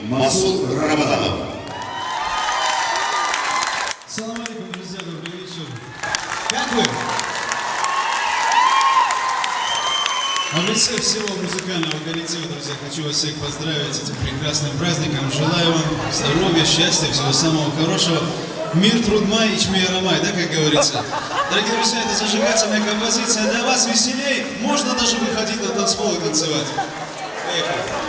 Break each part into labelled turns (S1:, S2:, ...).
S1: Масул Рамаданов.
S2: Салам алейкум, друзья, добрый вечер. Как вы? В лице всего музыкального коллектива, друзья, хочу вас всех поздравить с этим прекрасным праздником. Желаю вам здоровья, счастья, всего самого хорошего. Мир, труд, май, ичмей, рамай, да, как говорится. Дорогие друзья, это зажигательная композиция. Для вас веселей. Можно даже выходить на танцпол и танцевать. Поехали.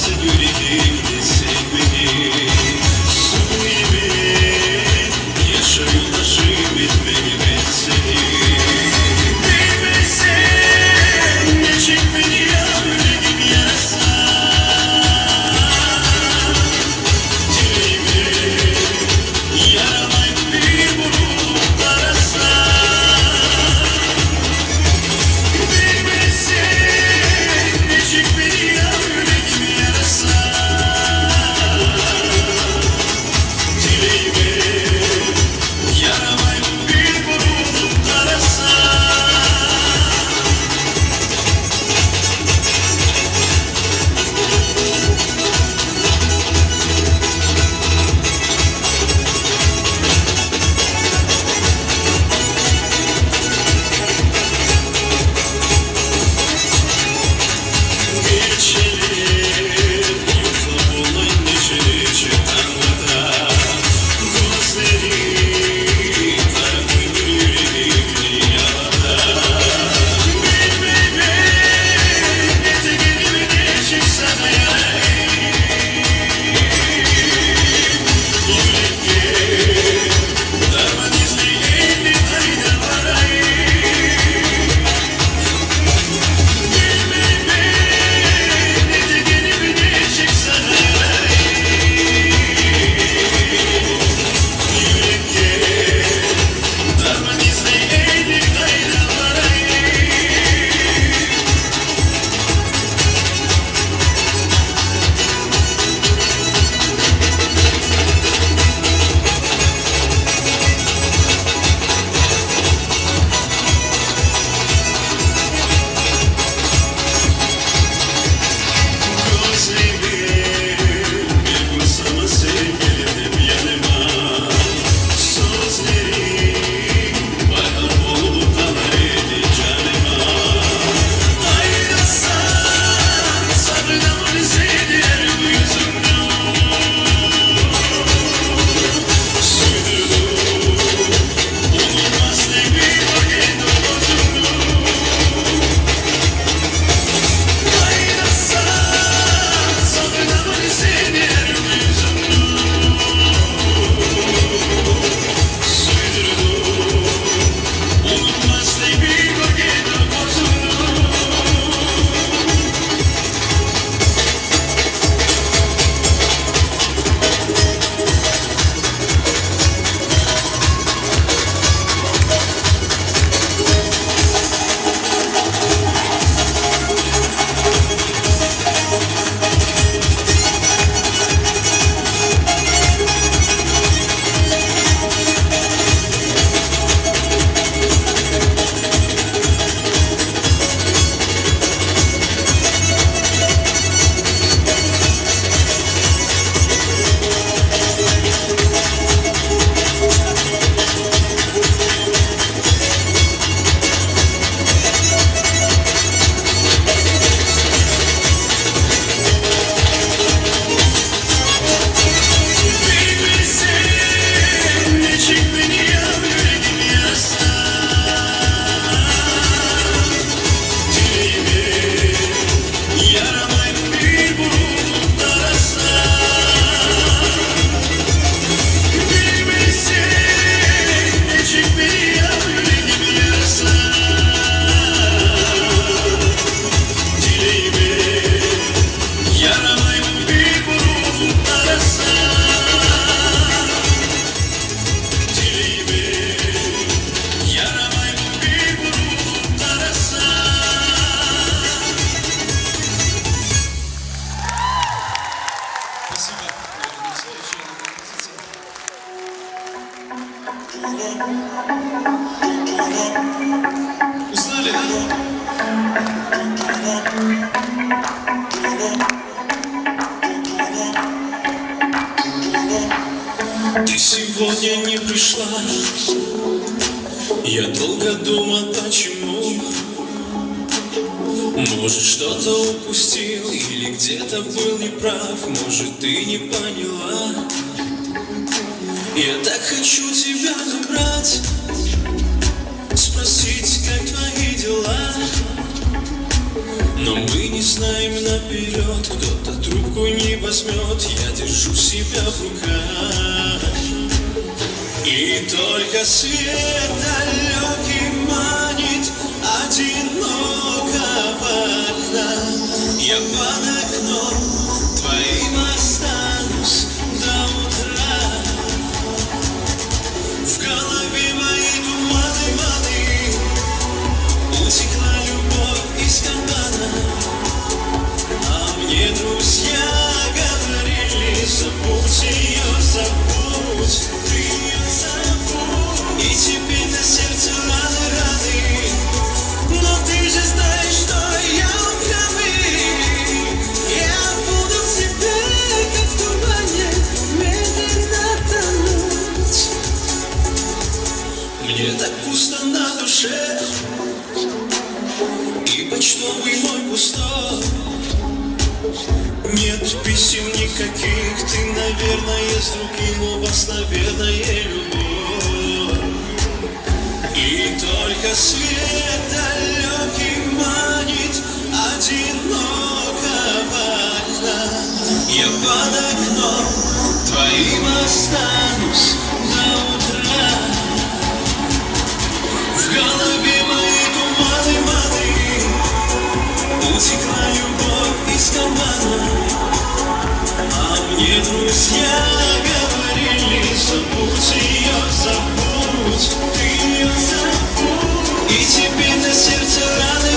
S3: Sevgili
S2: Узнали, да?
S1: Ты сегодня не пришла. Я долго думал, почему. Может, что-то упустил или где-то был неправ. Может, ты не поняла. Я так хочу тебя набрать, спросить, как твои дела. Но мы не знаем наперед, кто-то трубку не возьмет. Я держу себя в руках, и только свет далекий манит одинокого окна. Я под окном твоим останусь до утра. В голове мои туманы, утекла любовь из кармана. А мне друзья говорили: забудь ее, забудь, ты ее забудь. И теперь на сердце раны. Но ты же знаешь, что я упрямый. Я буду в тебе, как в тумане, медленно тонуть. Мне так пусто на душе, и почтовый мой пустой. Нет писем никаких, ты, наверное, с другим, у вас, наверное, любовь. И только свет далекий манит одинокого окна. Я под окном твоим останусь до утра. В голове мои туманы, утекла любовь из кармана. А мне друзья говорили: забудь ее, забудь, ты ее забудь. И теперь на сердце раны.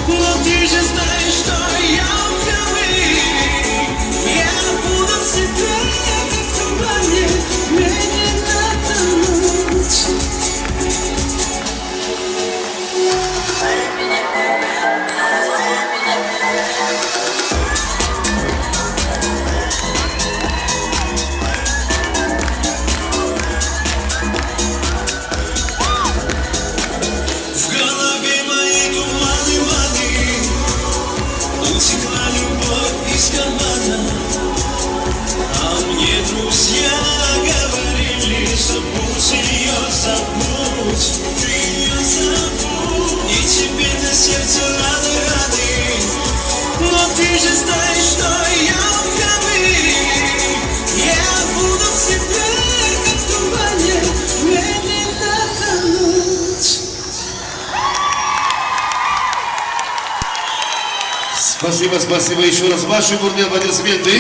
S1: Но ты же знаешь, что я упрямый. Я буду в себе, как в тумане, медленно тонуть. В голове мои туманы, утекла любовь из кармана. А мне друзья говорили: забудь ее, забудь, ты ее забудь. И теперь на сердце раны. Но ты же знаешь, что я упрямый. Я буду в тебе, как в тумане, медленно тонуть.
S3: Спасибо, спасибо еще раз. Ваши бурные аплодисменты.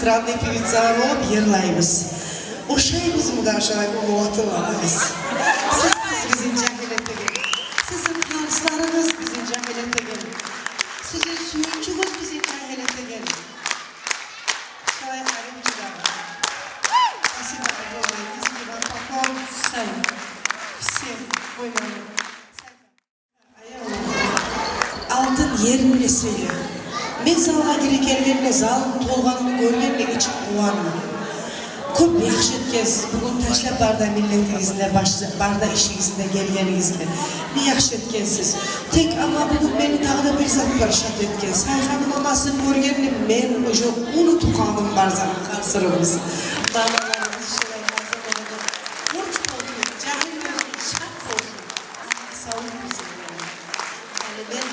S4: эстрадный певица болып ерлаймыз. Ошайбыз мұдашалай болатыларыз. Сіз біздің жәкелеттеген. Сіздің қарсыларыңыз біздің жәкелеттеген. Сіздің сүйіншігіз біздің жәкелеттеген. Шалай арым жыдағы. Спасибо огромное. Спасибо покон. Сай. Всем. Ойнаны. Алтын ерімle сөйле. Мен залға келе келгенде залым толғанымы көргенде içim қуаным. Көп яхшы еткенсіз. Бүгін ташлап барда миллетіңізде, барда işinizde gelgeningizde. Bir яхшы еткенсіз. Tek ama bugün beni tağda bir zat var şat etken. Sayhanın mamasını görgenде men уже unutup kaldım barzan karsırımız. Mamalarımız şöyle hazır oldu. Borç olsun, cahil olsun, şart olsun. Sağlık bizim. Yani ben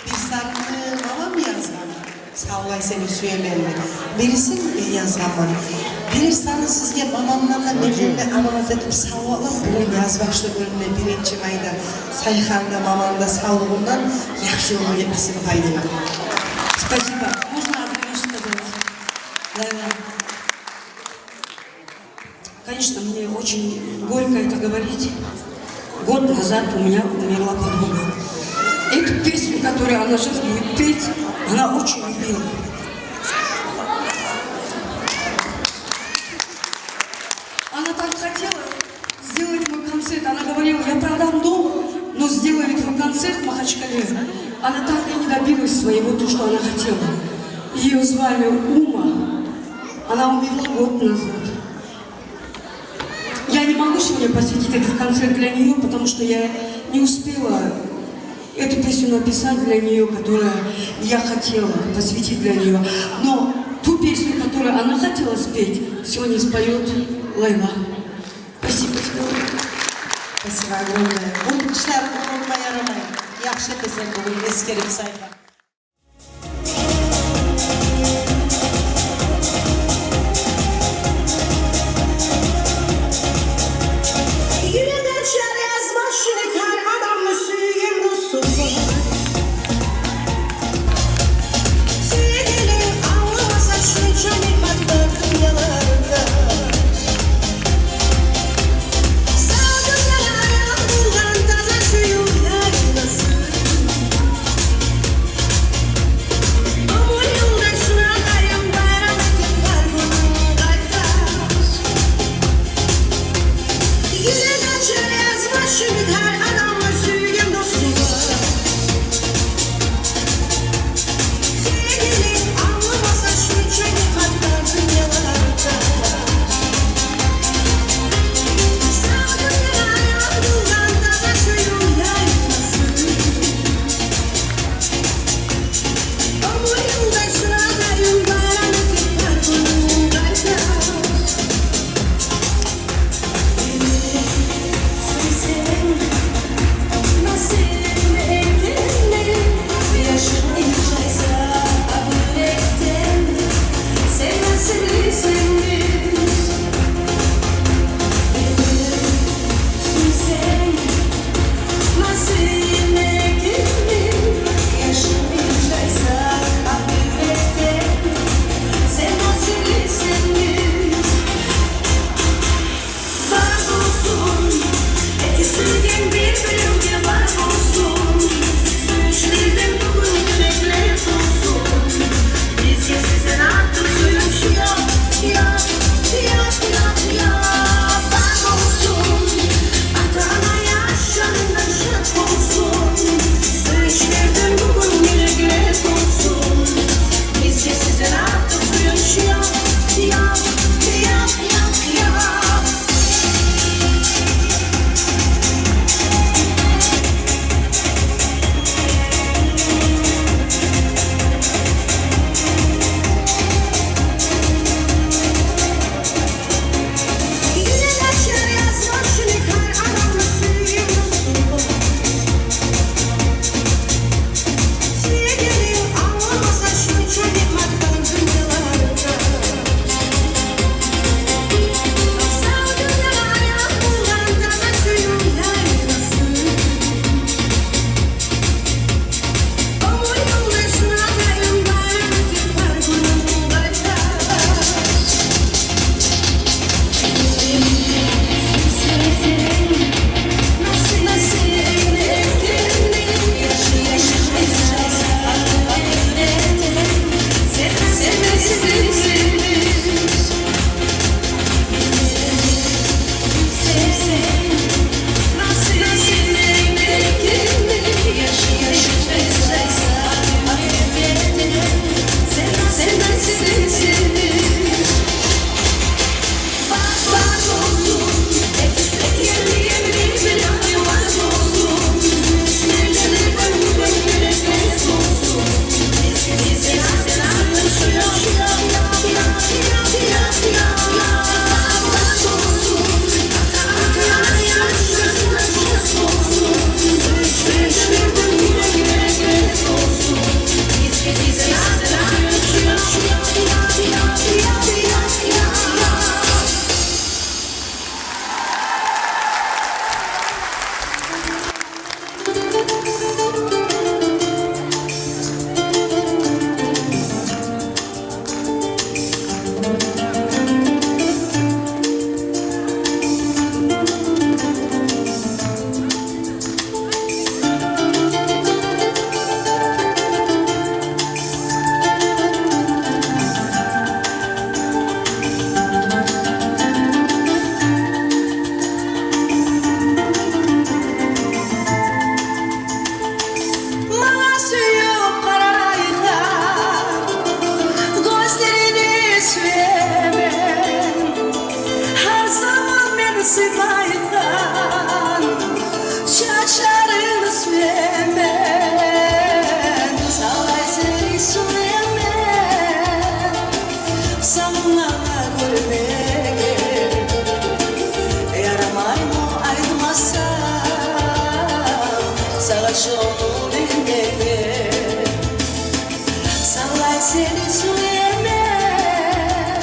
S4: bir sarını mamam yazgan. Sağlay seni söyleyenler. Birisin ben yazgamam. Bir sarı sizge mamamlarla memnunla amalat edip sağlayalım. Bugün yazbaşlı bölümde birinci ayda Sayhan'da mamamda sağlığından yaxşı yolu yetmesini faydalı.
S5: Спасибо. Можно одно сказать? Лайла. Конечно, мне очень горько это говорить. Год назад у меня умерла подруга. Эту песню, которую она сейчас будет петь, она очень любила. Она так хотела сделать мой концерт. Она говорила, я продам дом, но сделаю твой концерт в Махачкале. Она так и не добилась своего, то, что она хотела. Ее звали Ума. Она умерла год назад. Я не могу сегодня посвятить этот концерт для нее, потому что я не успела эту песню написать для нее, которую я хотела посвятить для нее. Но ту песню, которую она хотела спеть, сегодня споет Лайла. Спасибо тебе.
S4: Спасибо огромное. Bu kuşlar olma yaramayın. Yaxşı kızım bugün eskerip sayfa. savaş onu bilmeye. Sallay seni suyemem,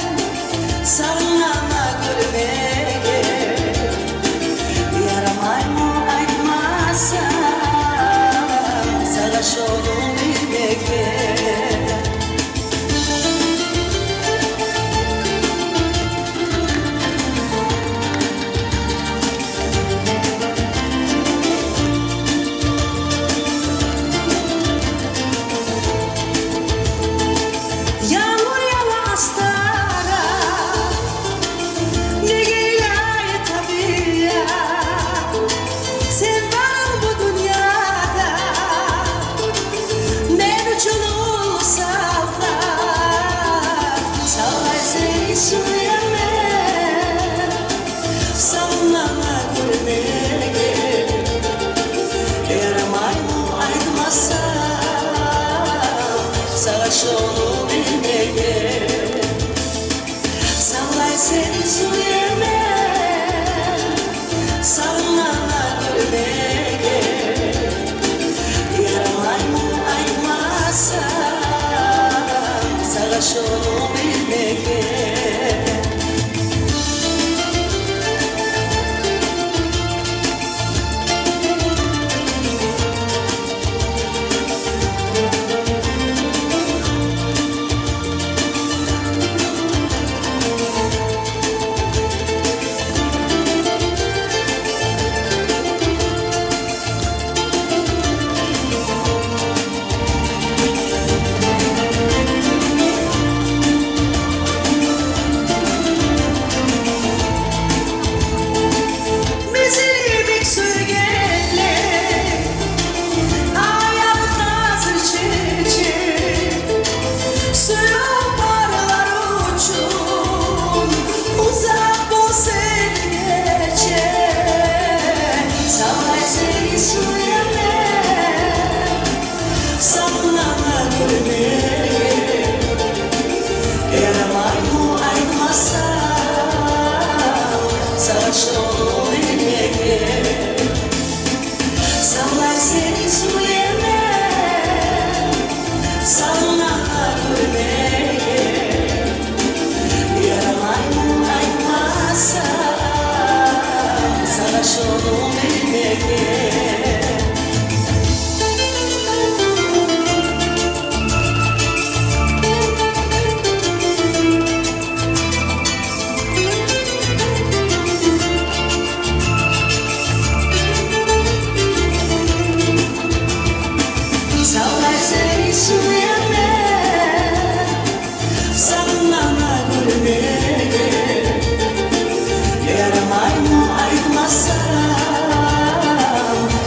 S4: sallama görmeye. Yaramay mı aytmasa, savaş onu bilmeye. Savaş onu bilmeye. Sallay seni suyemem, sallama görmeye. Yaramay mı aytmasa, savaş onu bilmeye.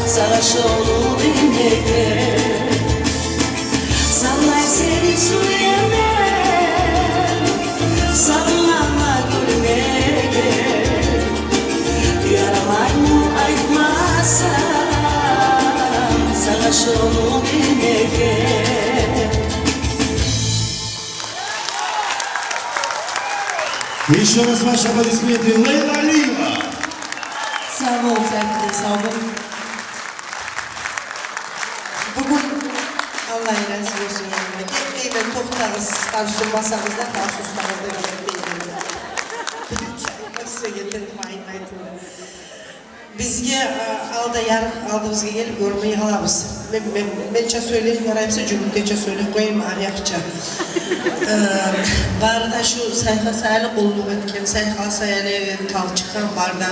S4: Savaş onu bilmeye. Sallay seni suyemem, sallama görmeye. Yaramay mı aytmasa, savaş onu bilmeye.
S3: Еще раз ваши аплодисменты Лейла Алиева.
S4: Sağ ol sevgili, sağ olun. Bugün Allah razı olsun. Gitmeyle toktağız, karşılmasanız da karşılasanız da gitmeyle. Size getirdim ayınlaydım. Bizge alda yarın aldığımızga gelip görmeyi alabız. Mençe söyleyip yarayımsa cümleçe söyleyip koyayım arayakça. Barda şu sayfa sayılı kolunu ötken, sayfa sayılı kal çıkan barda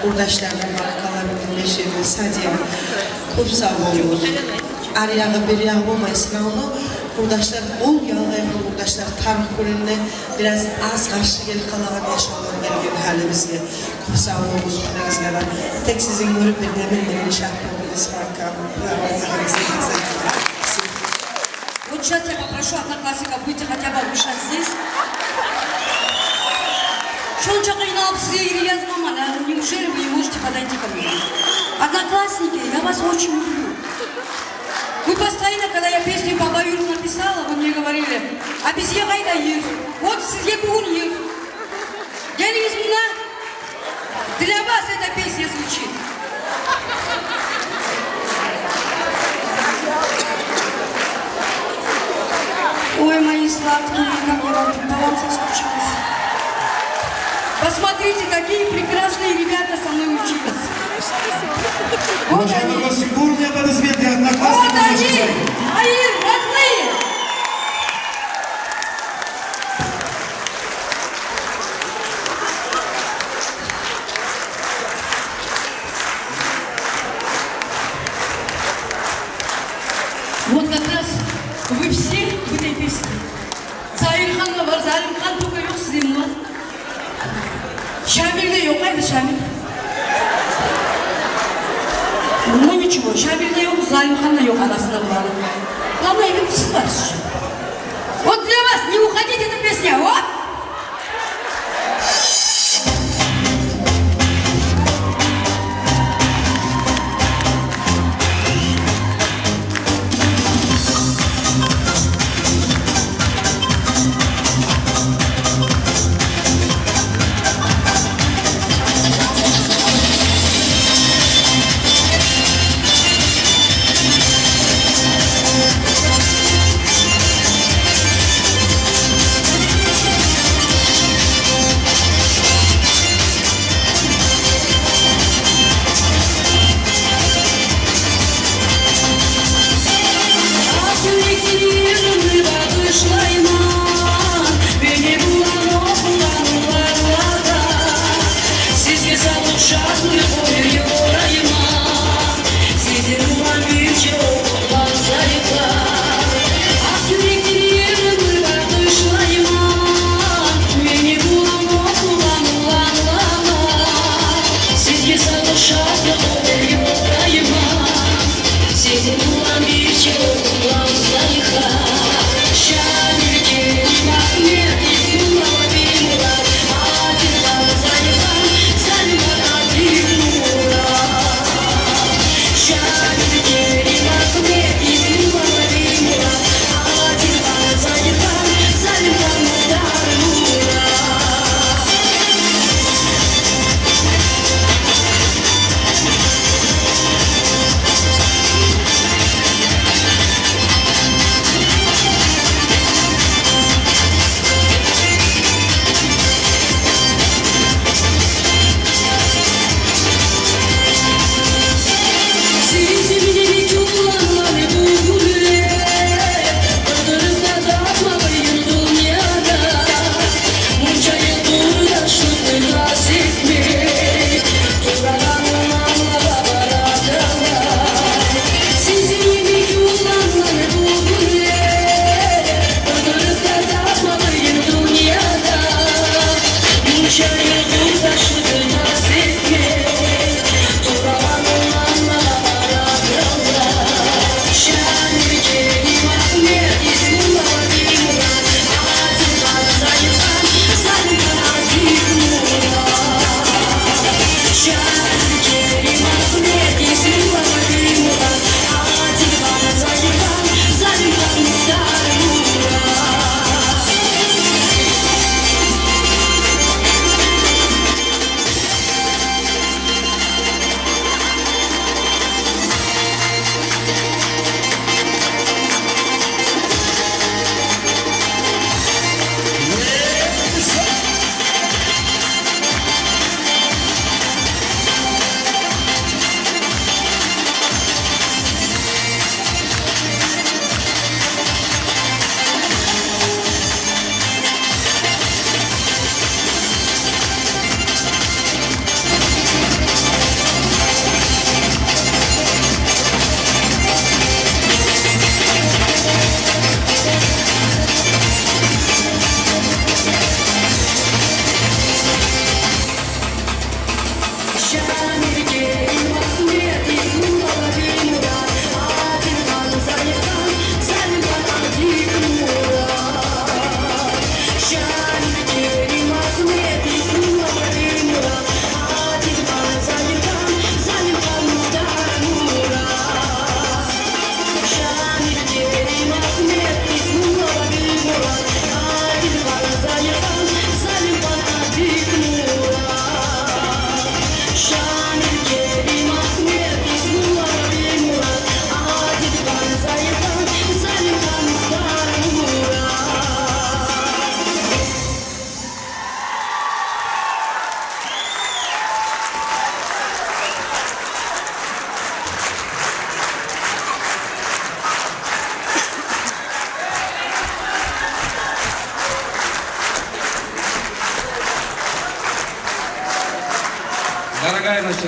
S4: urdaşlardan barakalar birleşirdi. Sadiye, çok sağ olun. Arayağı bir yağı olmayısın onu. Urdaşlar, bol yağlayan urdaşlar tarih bölümüne biraz az karşı gelip kalan yaşamlar geldiği halimizde. Çok sağ olun uzmanlarınızla. Tek sizin görüp bilmemin şart olduğunuz farkı.
S5: Вот сейчас я попрошу одноклассника, будете хотя бы отмешать здесь. Шонча қиналып сізге язмам, неужели вы не можете подойти ко мне? Одноклассники, я вас очень люблю. Вы постоянно, когда я песню по Баюру написала, вы мне говорили, а бізге қайда ер? Вот сізге бүгін ер. Келіңіз мына, для вас эта песня звучит. сладкие, как я вам вам соскучилась. Посмотрите, какие прекрасные ребята со мной учились. Вот
S3: Уважаемые
S5: они.
S3: гости, бурные аплодисменты
S5: Вот
S3: одноклассникам
S5: они,
S3: нашей сцены.
S5: мои родные. Вот как раз вы все в этой песне. Заирхан var, Zalimхан только yok sizin var. Şamil de yok, haydi Şamil. Ну ничего, Şamil de yok, Zalimхан da yok arasında var. Главное, вы все слышите. Вот для вас не уходите эта песня, вот!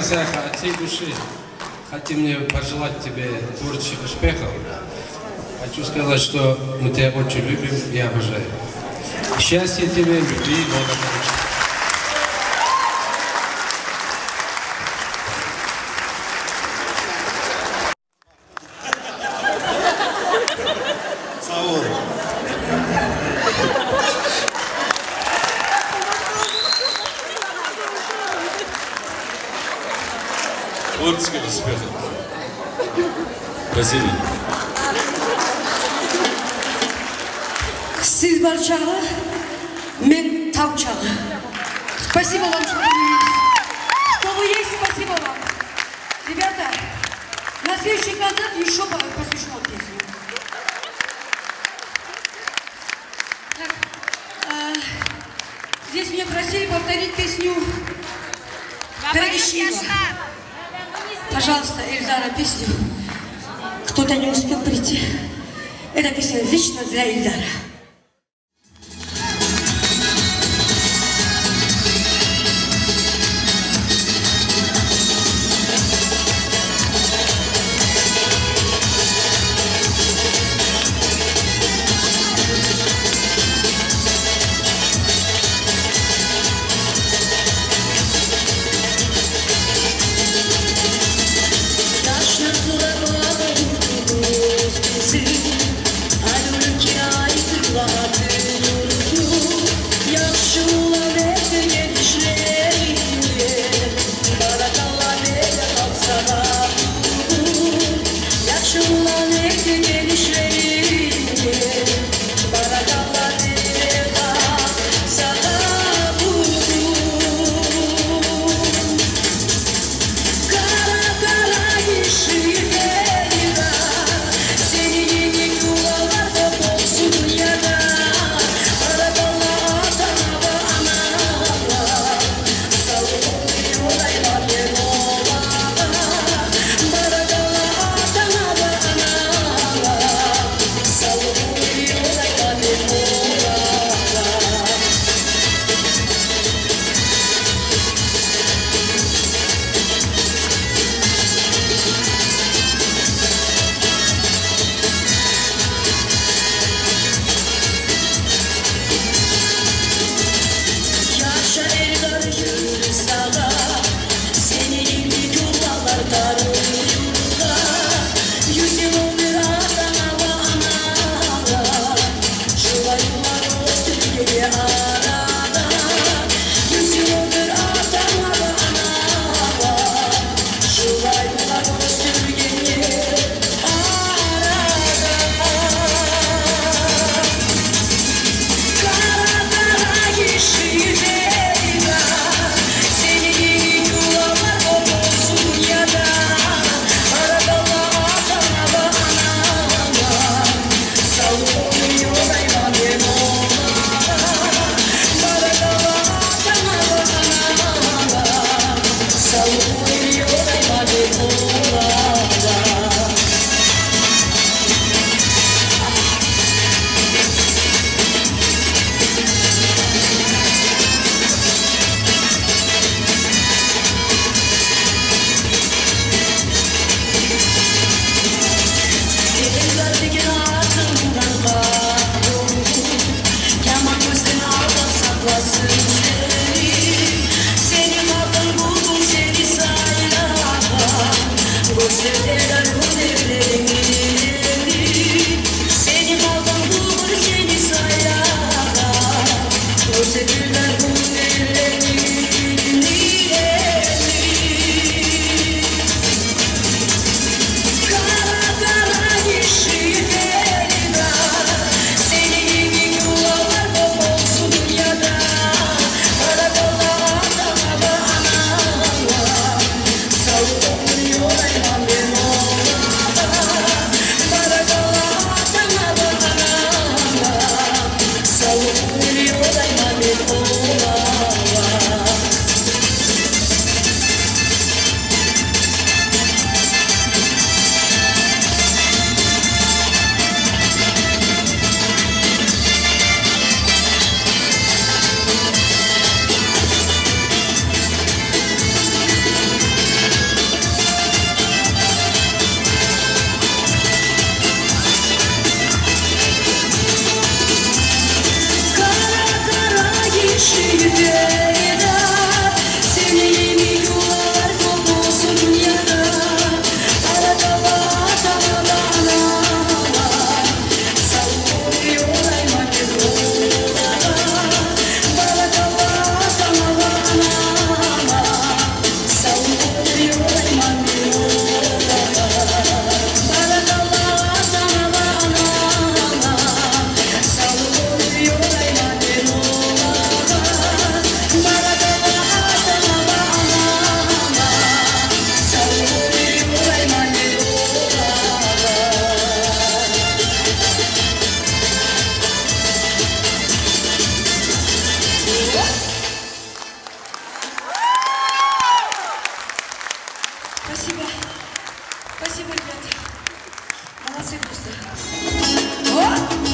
S6: Саха, от всей души хотим мне пожелать тебе творческих успехов. Хочу сказать, что мы тебя очень любим и обожаем. Счастья тебе, любви и благополучия.
S3: Sağ ol.
S7: Творческих успехов. Бразилия.
S5: Siz barchaga, men tavchaga. Спасибо вам, что вы есть. Что вы есть, спасибо вам. Ребята, на следующий концерт еще посвящу песню. Так, здесь меня просили повторить песню Перегищева. Пожалуйста, Ильдара, песню. Кто-то не успел прийти. Эта песня лично для Ильдара. Спасибо, ребята. Молодцы просто. О!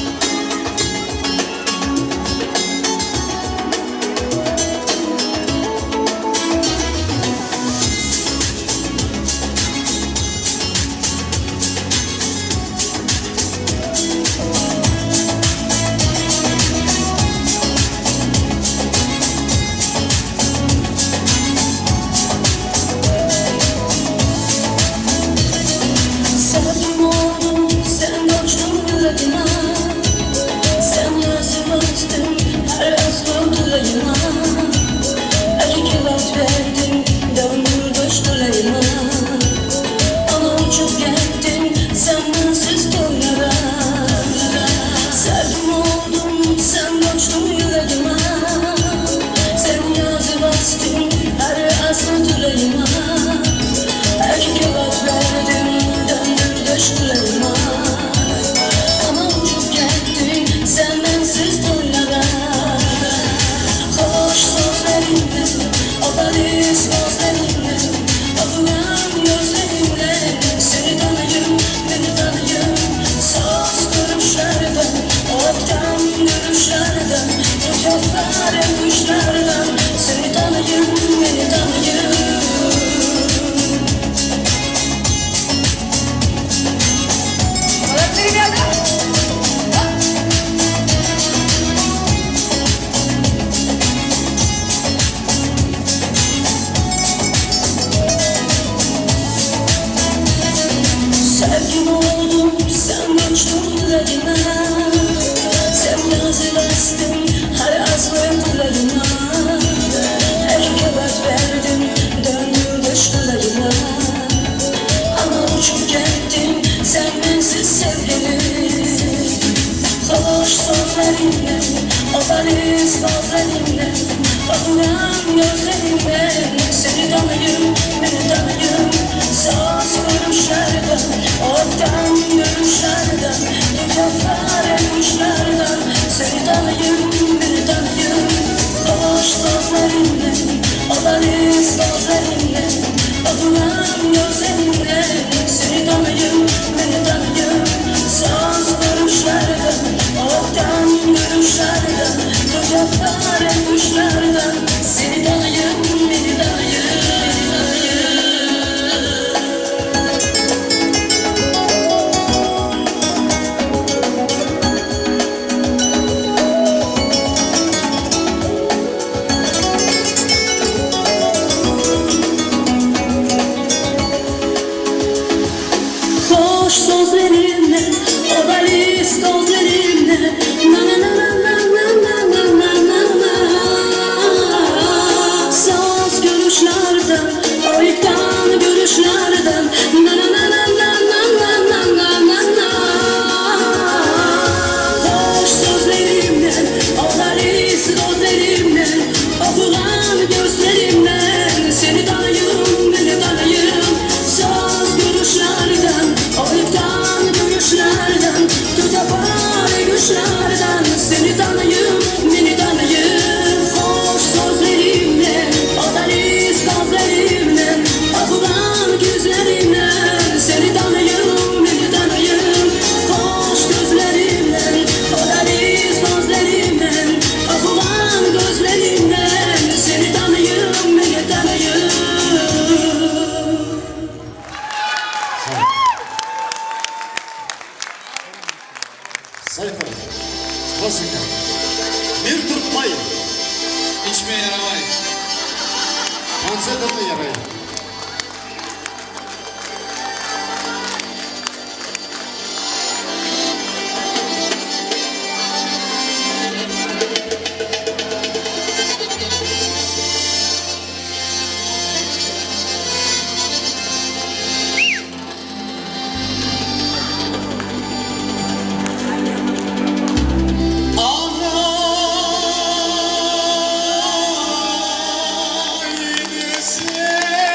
S1: Say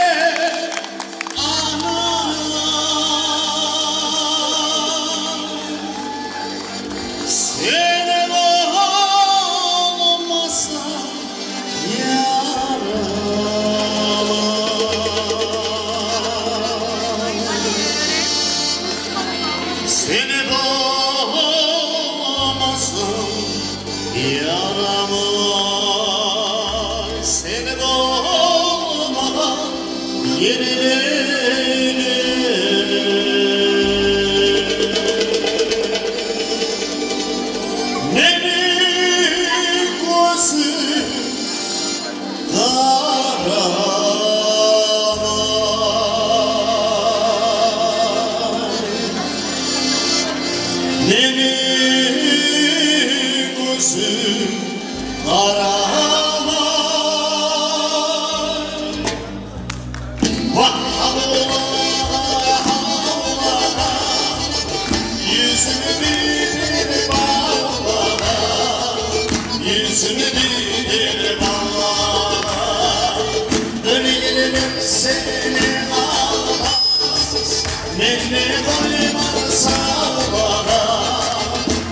S3: Beni koyma sallara,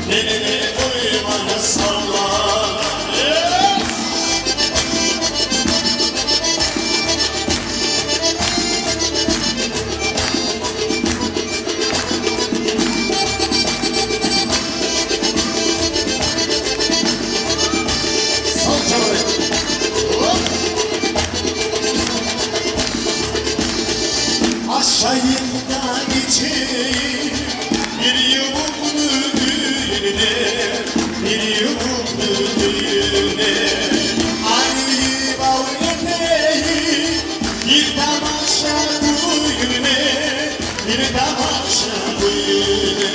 S3: beni koyma sallara. Aşağıda geçeyim bir yumuklu düğüne, bir yumuklu düğüne. Aynı bal eteği bir tamaşa düğüne, bir tamaşa düğüne.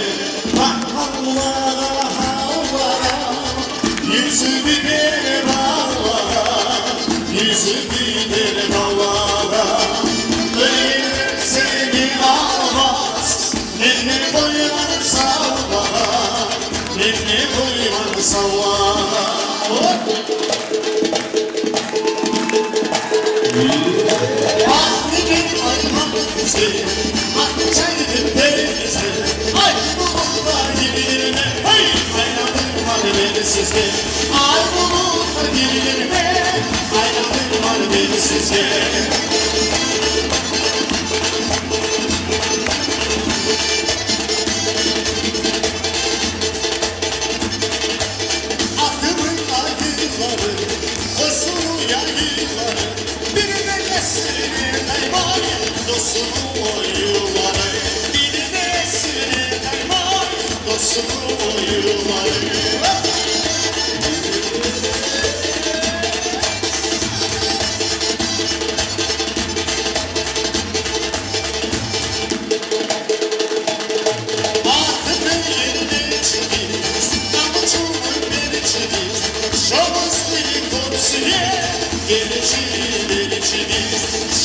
S3: Bak havlara havlara, yüzü gider bağlara, yüzü gider bağlara. Seni almaz, beni koyman sallara, beni koyman sallara. Ahmet'in aymanı güzel, Akçay'ın denizi, ay bulutlar gibilerine, hey aynadım var beni sizde, ay bulutlar gibilerine, aynadım var beni sizde.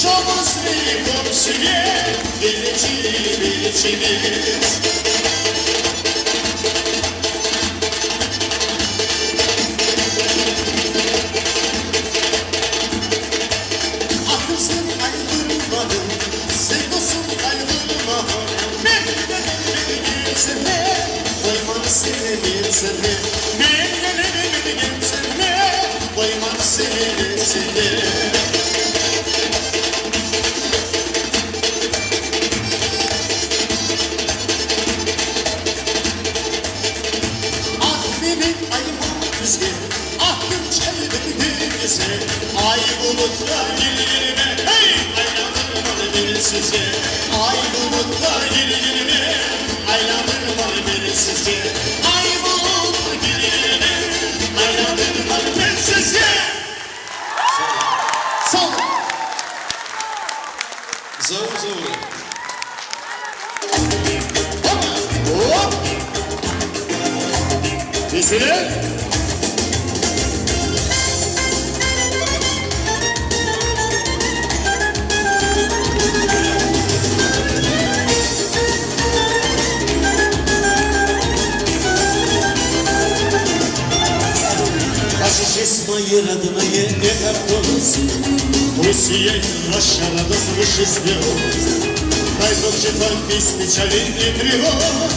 S3: Somos mi consigliere, geleceğimiz. Aklımsın ayrılmadım, sevdosun ayrılmadım. Beni sene, koymanı sevdim seni. Beni sene, koymanı sevdim seni. Ay bulutlar girgirime, hey aylanırmalı beni size. Ay bulutlar girgirime, aylanırmalı beni size. Ay bulutlar girgirime, aylanırmalı beni size. Sağ olun.
S2: Зову, зову.
S3: Hop. Nesine?
S1: Честь моей родные, это голос.
S3: Пусть сияет наша радость выше звезд. Дай Бог читать песни печали и тревог.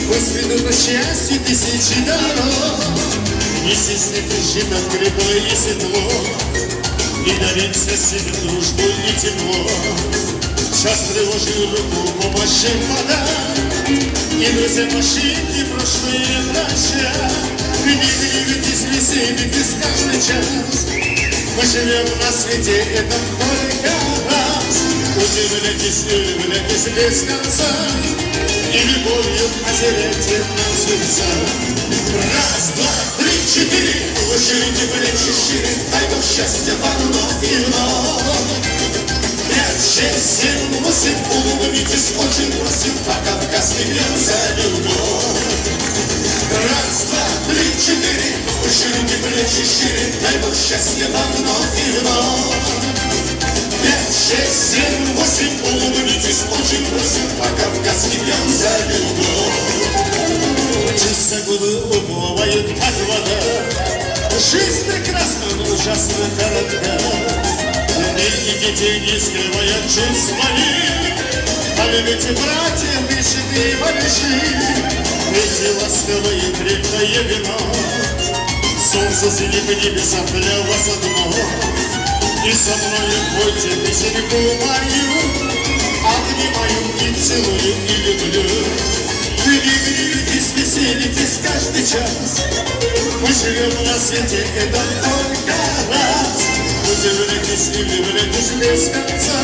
S3: Пусть ведут на счастье тысячи дорог. Если снег ждет крепко и светло, и дарится себе дружбу и тепло. Час приложи руку, помощи подай. И друзья ошибки прошлые прощай. Не двигайтесь веселье без каждый час. Мы живем на свете этом только раз. Удивляйтесь, влюбляйтесь без конца. И любовью озаряйте нам сердца. Раз, два, три, четыре. Выширите плечи шире. Дай Бог счастья вам вновь и вновь. 5, 6, 7, 8. Улыбнитесь, очень просим. По-кавказски пьем за любовь. Раз, два, три, четыре. Выширите плечи шире. Дай Бог счастья вам вновь и вновь. 5, 6, 7, 8. Улыбнитесь, очень просим. По-кавказски пьем за любовь. Часы годы уплывают, как вода. Жизнь прекрасна, но ужасно коротка. И детей, не скрывая чувств моих, полюбите, братья, вышитые малыши, эти ласковые крепкое вино. Солнце сидит в небесах для вас одно. И со мною пойте песенку мою, обнимаю и целую и люблю. Вы не греетесь, веселитесь каждый час. Мы живем на свете, это только раз. Удивляйтесь и влюбляйтесь без конца,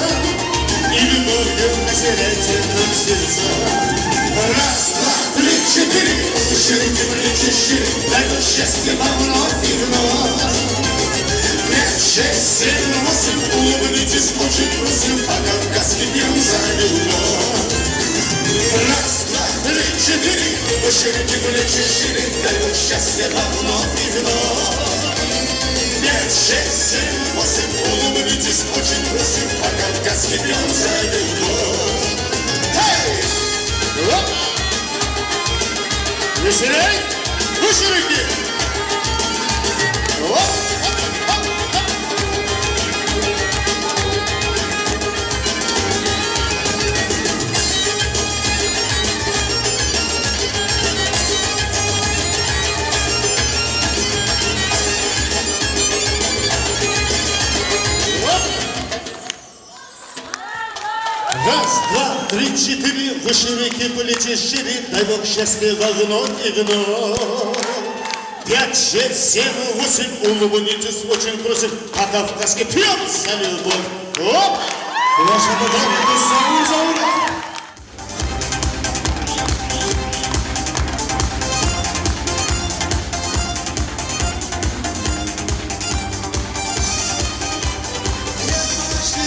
S3: и любовью озаряйте нам сердца. Раз, два, три, четыре, ширите плечи шире, дай Бог счастья вам вновь и вновь. 5, 6, 7, 8, улыбнитесь, очень просим, по-кавказски пьем за любовь. Раз, два, три, четыре, ширите плечи шире, дай Бог счастья вам вновь и вновь. 5, 6, 7, 8, улыбнитесь, очень просим, по-кавказски пьем за любовь. Эй! Оп! Веселей! Выше руки! Оп! Раз, два, три, четыре, выше реки полетишь шире, дай Бог счастья во вновь и вновь. 5, 6, 7, 8, улыбнитесь, очень просим, по-кавказски пьем за любовь. Оп! Ваша благодарность за ура!
S8: Пошли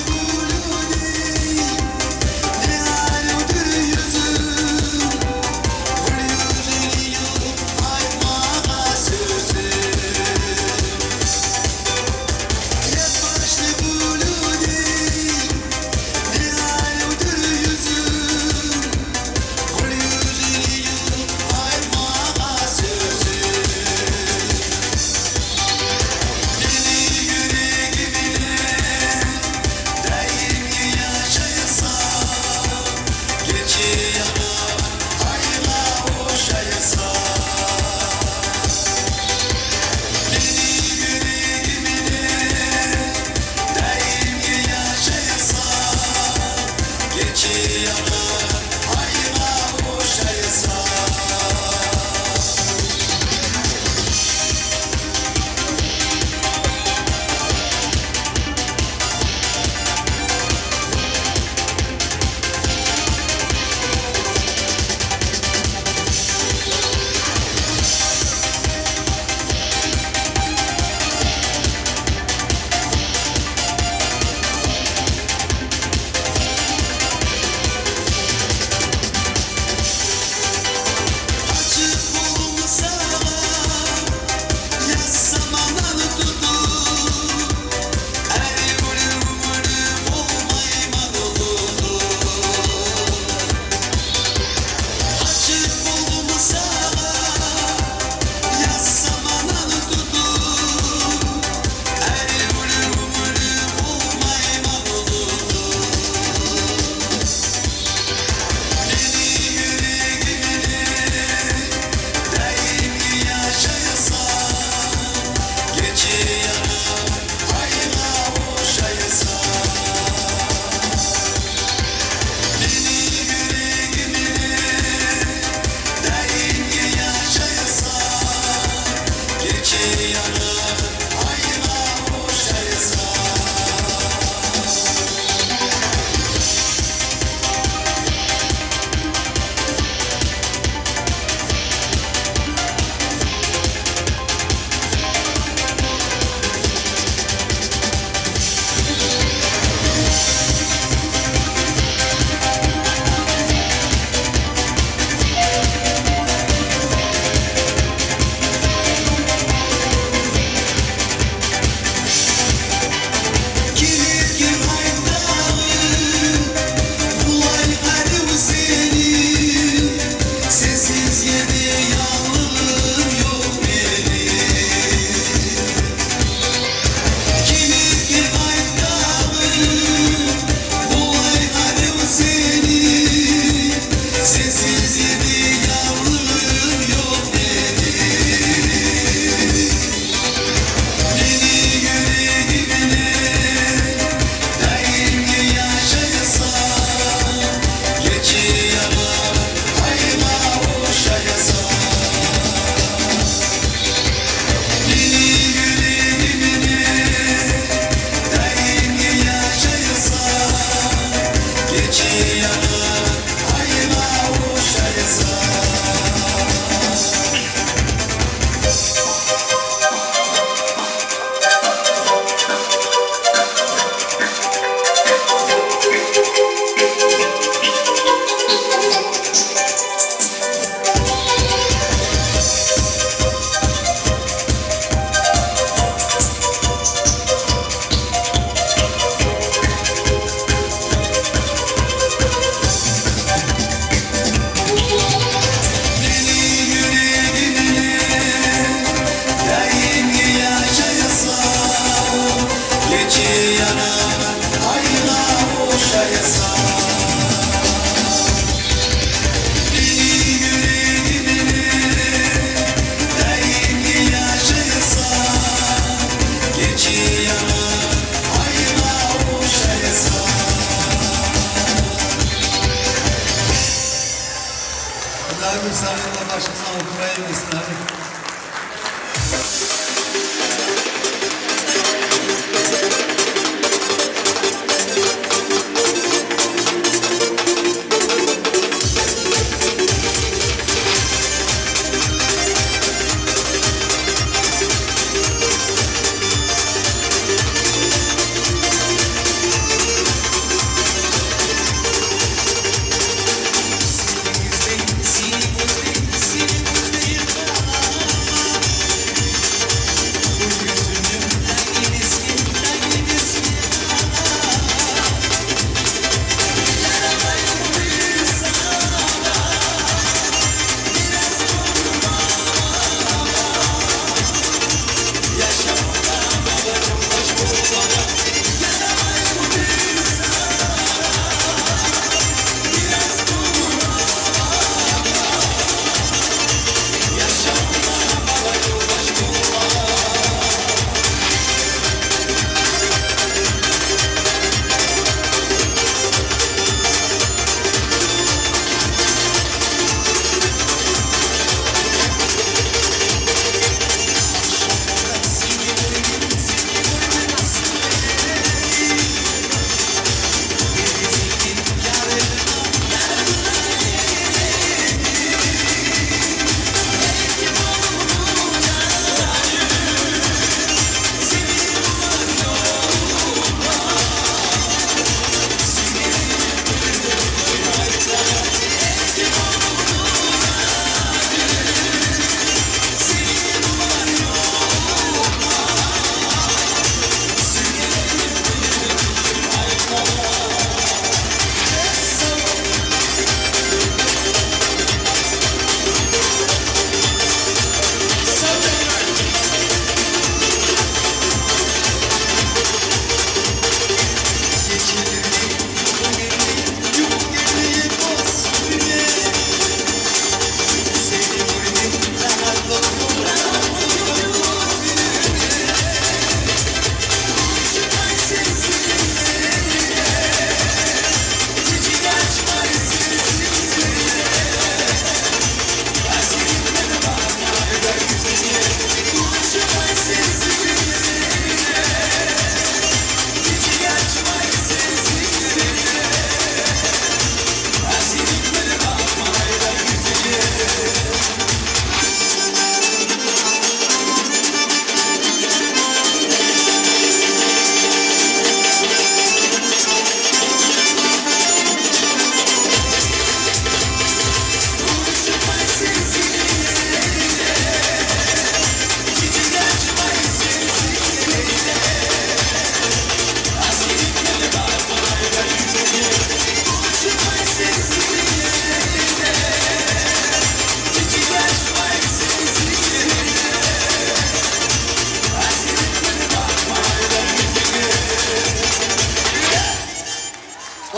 S8: Дай совета ваших на Украине страны.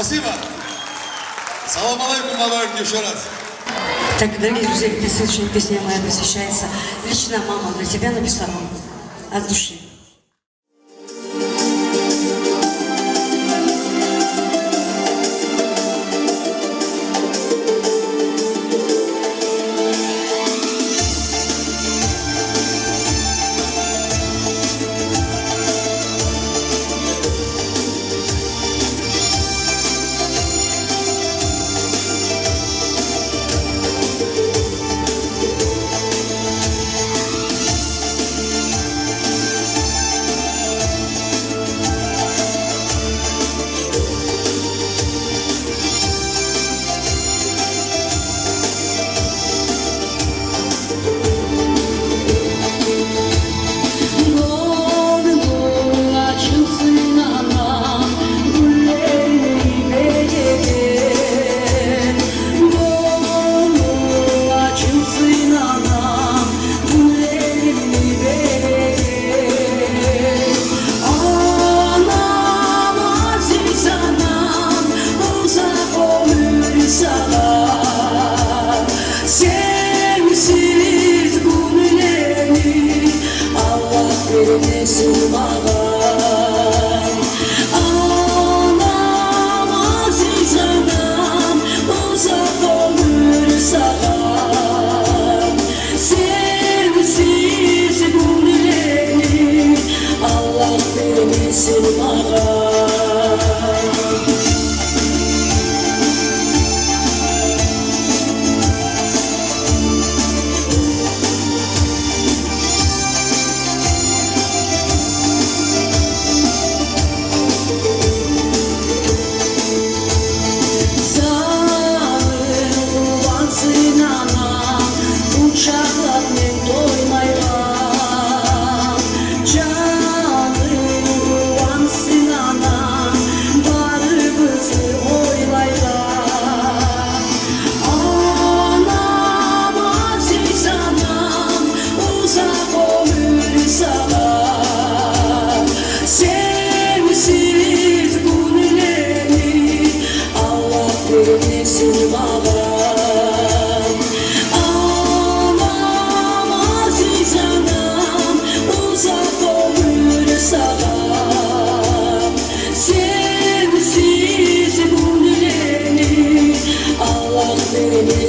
S3: Спасибо. Салам алейкум, Малайк, еще раз.
S5: Так, дорогие друзья, эта следующая песня моя посвящается лично мама для тебя написала от души.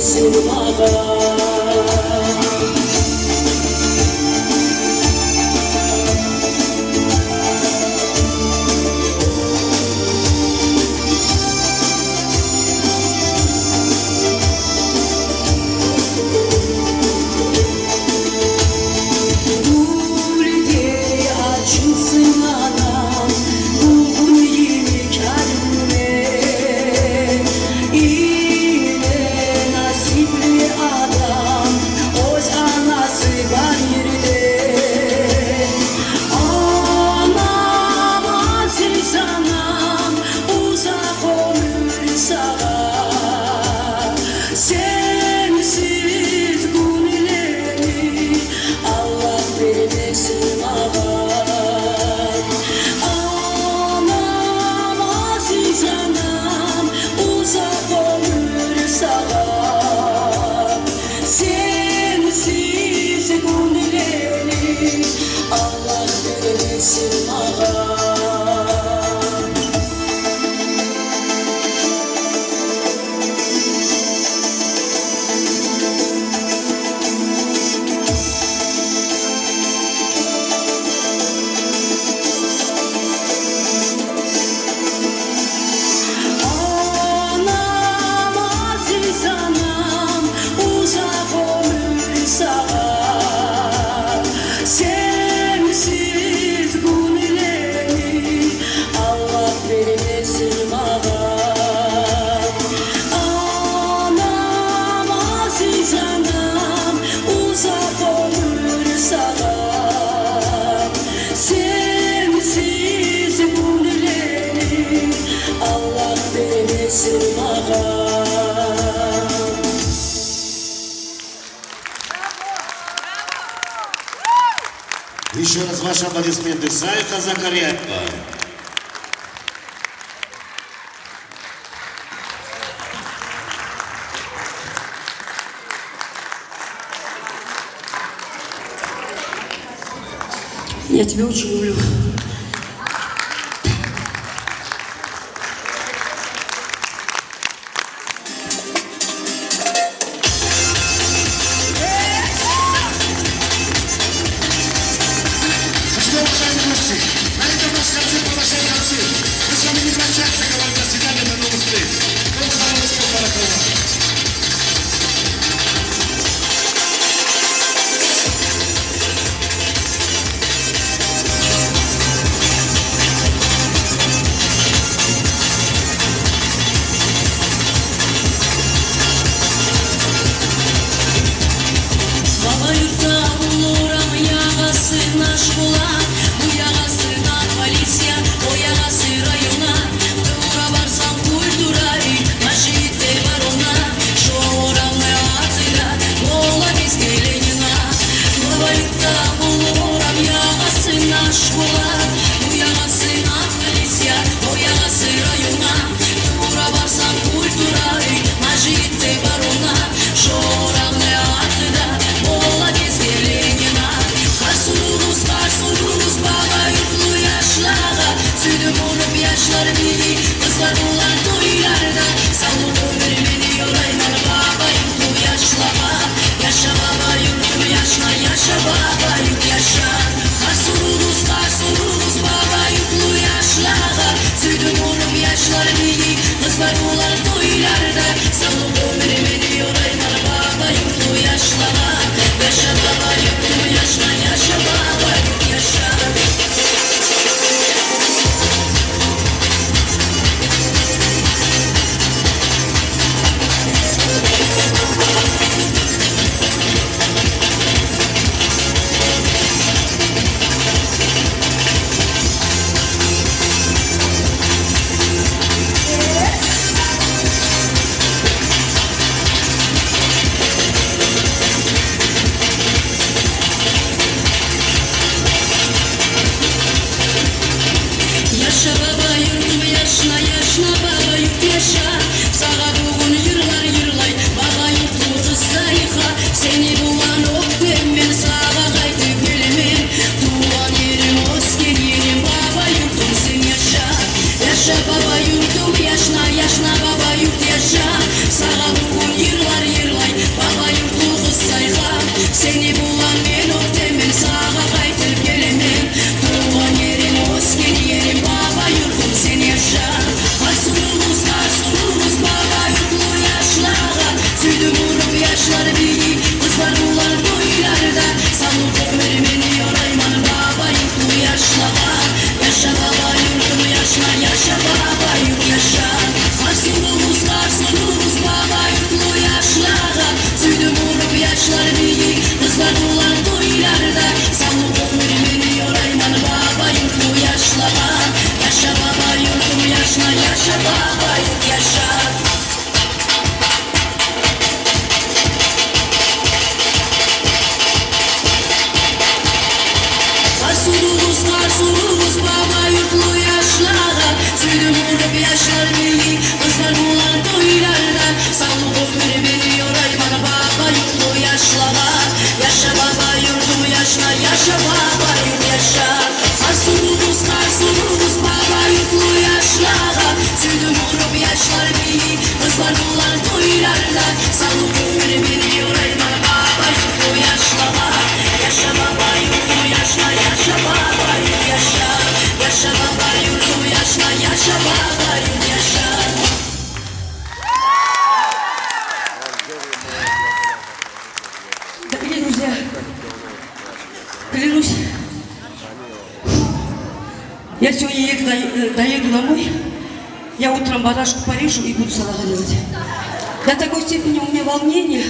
S9: бересің маған.
S3: Еще раз ваши аплодисменты. Зайка Закарьяева.
S5: Я тебя очень люблю. Я сегодня доеду домой, я утром барашку порежу и буду салат делать. До такой степени у меня волнение.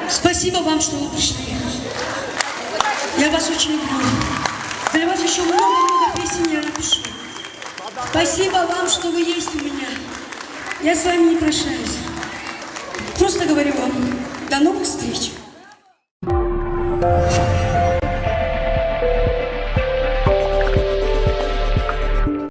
S5: Спасибо вам, что вы пришли. Я вас очень люблю. Для вас еще много-много песен я напишу. Спасибо вам, что вы есть у меня. Я с вами не прощаюсь. Просто говорю вам, до новых встреч.